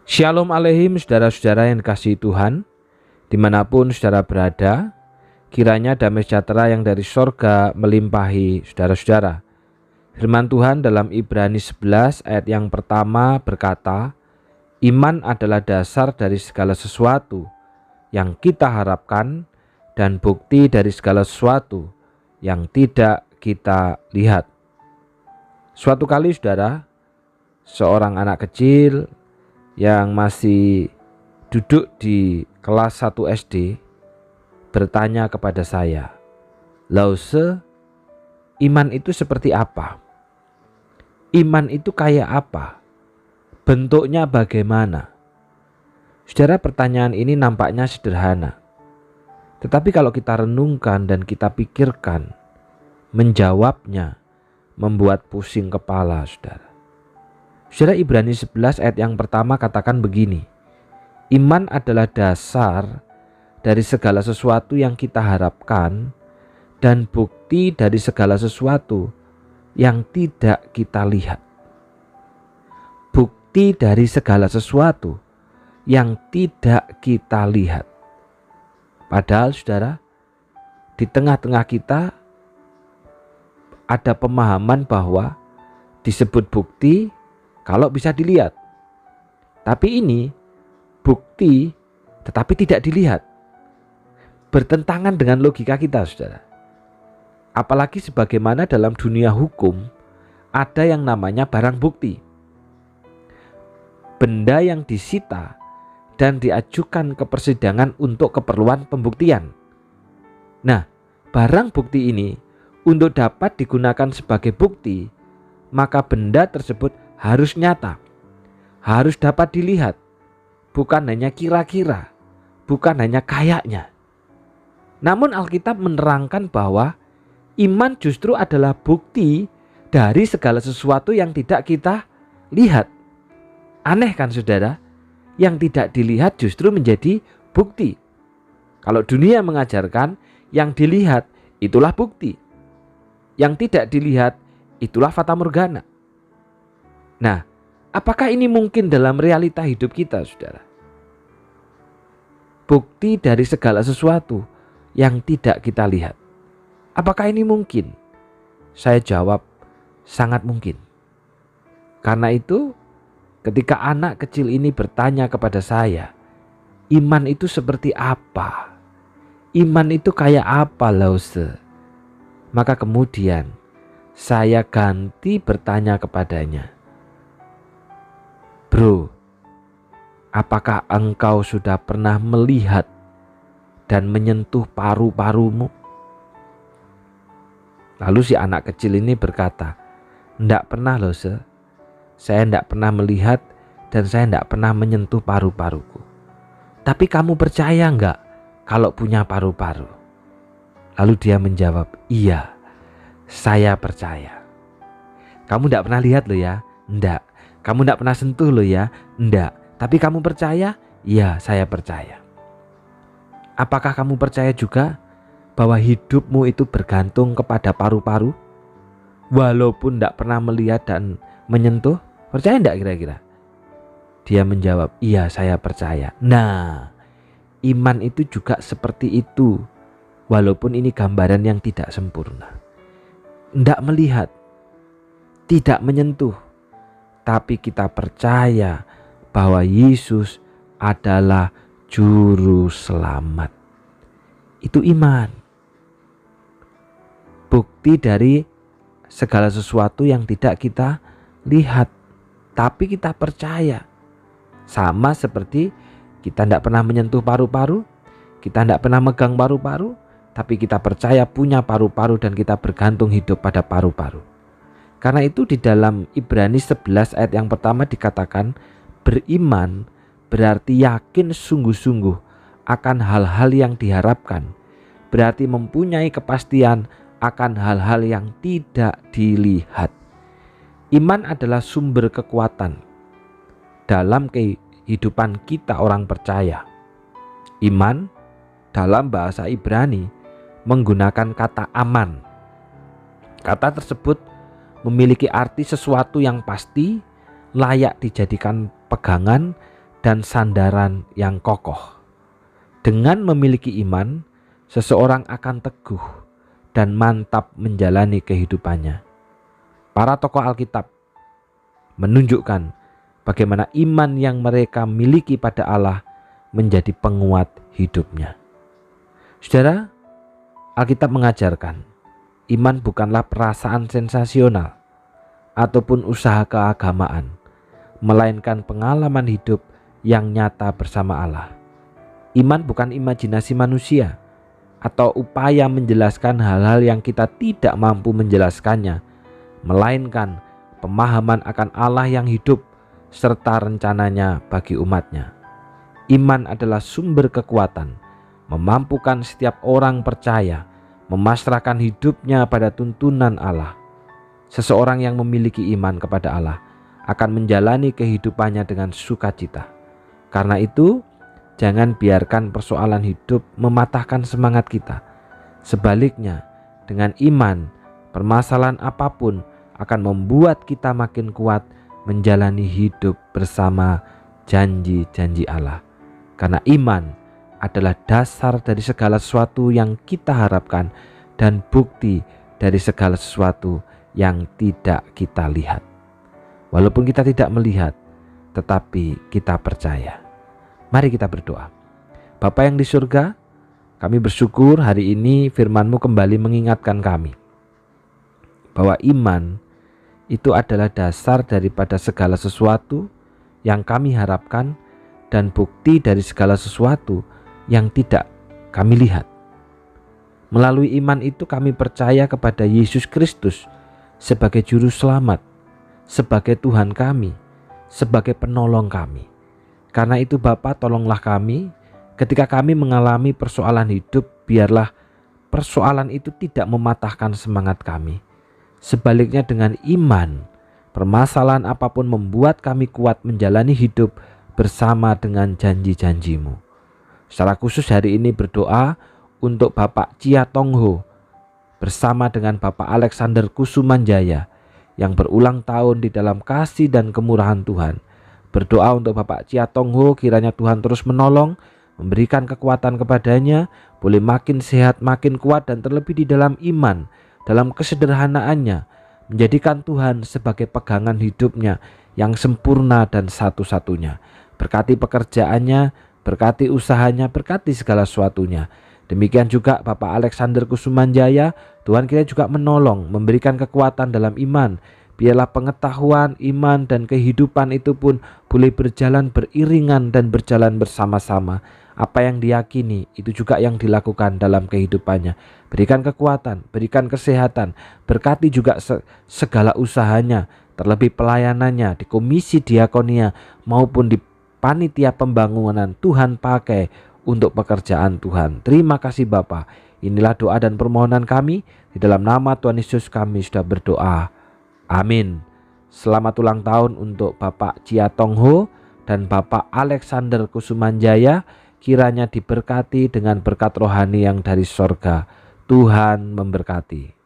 Shalom aleihim saudara-saudara yang dikasihi Tuhan, dimanapun saudara berada, kiranya damai sejahtera yang dari sorga melimpahi saudara-saudara. Firman Tuhan dalam Ibrani 11 ayat yang pertama berkata, iman adalah dasar dari segala sesuatu yang kita harapkan dan bukti dari segala sesuatu yang tidak kita lihat. Suatu kali saudara, seorang anak kecil yang masih duduk di kelas 1 SD bertanya kepada saya, "Lause, iman itu seperti apa? Iman itu kayak apa? Bentuknya bagaimana?" Saudara, pertanyaan ini nampaknya sederhana. Tetapi kalau kita renungkan dan kita pikirkan, menjawabnya membuat pusing kepala, saudara. Saudara, Ibrani 11 ayat yang pertama katakan begini, iman adalah dasar dari segala sesuatu yang kita harapkan dan bukti dari segala sesuatu yang tidak kita lihat. Bukti dari segala sesuatu yang tidak kita lihat. Padahal saudara, di tengah-tengah kita ada pemahaman bahwa disebut bukti kalau bisa dilihat. Tapi ini bukti tetapi tidak dilihat. Bertentangan dengan logika kita, saudara. Apalagi sebagaimana dalam dunia hukum ada yang namanya barang bukti. Benda yang disita dan diajukan ke persidangan untuk keperluan pembuktian. Nah, barang bukti ini untuk dapat digunakan sebagai bukti, maka benda tersebut harus nyata, harus dapat dilihat, bukan hanya kira-kira, bukan hanya kayaknya. Namun Alkitab menerangkan bahwa iman justru adalah bukti dari segala sesuatu yang tidak kita lihat. Aneh kan saudara? Yang tidak dilihat justru menjadi bukti. Kalau dunia mengajarkan yang dilihat itulah bukti, yang tidak dilihat itulah fata morgana. Nah, apakah ini mungkin dalam realita hidup kita, saudara? Bukti dari segala sesuatu yang tidak kita lihat. Apakah ini mungkin? Saya jawab, sangat mungkin. Karena itu, ketika anak kecil ini bertanya kepada saya, iman itu seperti apa? Iman itu kayak apa, Lause? Maka kemudian saya ganti bertanya kepadanya, "Bro, apakah engkau sudah pernah melihat dan menyentuh paru-parumu?" Lalu si anak kecil ini berkata, "Enggak pernah loh, saya enggak pernah melihat dan saya enggak pernah menyentuh paru-paruku. Tapi kamu percaya enggak kalau punya paru-paru?" Lalu dia menjawab, "Iya, saya percaya." "Kamu enggak pernah lihat loh ya?" "Enggak." "Kamu enggak pernah sentuh loh ya?" "Enggak." "Tapi kamu percaya?" "Iya, saya percaya." Apakah kamu percaya juga bahwa hidupmu itu bergantung kepada paru-paru? Walaupun enggak pernah melihat dan menyentuh, percaya enggak kira-kira? Dia menjawab, "Iya, saya percaya." Nah, iman itu juga seperti itu. Walaupun ini gambaran yang tidak sempurna. Enggak melihat, tidak menyentuh, tapi kita percaya bahwa Yesus adalah juru selamat. Itu iman. Bukti dari segala sesuatu yang tidak kita lihat, tapi kita percaya. Sama seperti kita tidak pernah menyentuh paru-paru, kita tidak pernah megang paru-paru, tapi kita percaya punya paru-paru dan kita bergantung hidup pada paru-paru. Karena itu di dalam Ibrani 11 ayat yang pertama dikatakan, beriman berarti yakin sungguh-sungguh akan hal-hal yang diharapkan. Berarti mempunyai kepastian akan hal-hal yang tidak dilihat. Iman adalah sumber kekuatan dalam kehidupan kita orang percaya. Iman dalam bahasa Ibrani menggunakan kata aman. Kata tersebut memiliki arti sesuatu yang pasti, layak dijadikan pegangan, dan sandaran yang kokoh. Dengan memiliki iman, seseorang akan teguh dan mantap menjalani kehidupannya. Para tokoh Alkitab menunjukkan bagaimana iman yang mereka miliki pada Allah menjadi penguat hidupnya. Saudara, Alkitab mengajarkan iman bukanlah perasaan sensasional ataupun usaha keagamaan, melainkan pengalaman hidup yang nyata bersama Allah. Iman bukan imajinasi manusia atau upaya menjelaskan hal-hal yang kita tidak mampu menjelaskannya, melainkan pemahaman akan Allah yang hidup serta rencananya bagi umatnya. Iman adalah sumber kekuatan, memampukan setiap orang percaya memasrahkan hidupnya pada tuntunan Allah. Seseorang yang memiliki iman kepada Allah akan menjalani kehidupannya dengan sukacita. Karena itu, jangan biarkan persoalan hidup mematahkan semangat kita. Sebaliknya, dengan iman, permasalahan apapun akan membuat kita makin kuat menjalani hidup bersama janji-janji Allah. Karena iman adalah dasar dari segala sesuatu yang kita harapkan dan bukti dari segala sesuatu yang tidak kita lihat. Walaupun kita tidak melihat, tetapi kita percaya. Mari kita berdoa. Bapa yang di surga, kami bersyukur hari ini firman-Mu kembali mengingatkan kami bahwa iman itu adalah dasar daripada segala sesuatu yang kami harapkan dan bukti dari segala sesuatu yang tidak kami lihat. Melalui iman itu kami percaya kepada Yesus Kristus sebagai juru selamat, sebagai Tuhan kami, sebagai penolong kami. Karena itu Bapa, tolonglah kami ketika kami mengalami persoalan hidup, biarlah persoalan itu tidak mematahkan semangat kami. Sebaliknya dengan iman, permasalahan apapun membuat kami kuat menjalani hidup bersama dengan janji-janji-Mu. Secara khusus hari ini berdoa untuk Bapak Chia Tong Ho bersama dengan Bapak Alexander Kusumanjaya yang berulang tahun di dalam kasih dan kemurahan Tuhan. Berdoa untuk Bapak Chia Tong Ho, kiranya Tuhan terus menolong, memberikan kekuatan kepadanya, boleh makin sehat, makin kuat, dan terlebih di dalam iman, dalam kesederhanaannya, menjadikan Tuhan sebagai pegangan hidupnya yang sempurna dan satu-satunya. Berkati pekerjaannya, berkati usahanya, berkati segala sesuatunya. Demikian juga Bapak Alexander Kusumanjaya, Tuhan kiranya juga menolong, memberikan kekuatan dalam iman. Biarlah pengetahuan, iman, dan kehidupan itu pun boleh berjalan beriringan dan berjalan bersama-sama. Apa yang diyakini itu juga yang dilakukan dalam kehidupannya. Berikan kekuatan, berikan kesehatan, berkati juga segala usahanya, terlebih pelayanannya di komisi diakonia maupun di panitia pembangunan. Tuhan pakai untuk pekerjaan Tuhan. Terima kasih Bapa. Inilah doa dan permohonan kami. Di dalam nama Tuhan Yesus kami sudah berdoa. Amin. Selamat ulang tahun untuk Bapak Chia Tong Ho dan Bapak Alexander Kusumanjaya. Kiranya diberkati dengan berkat rohani yang dari sorga. Tuhan memberkati.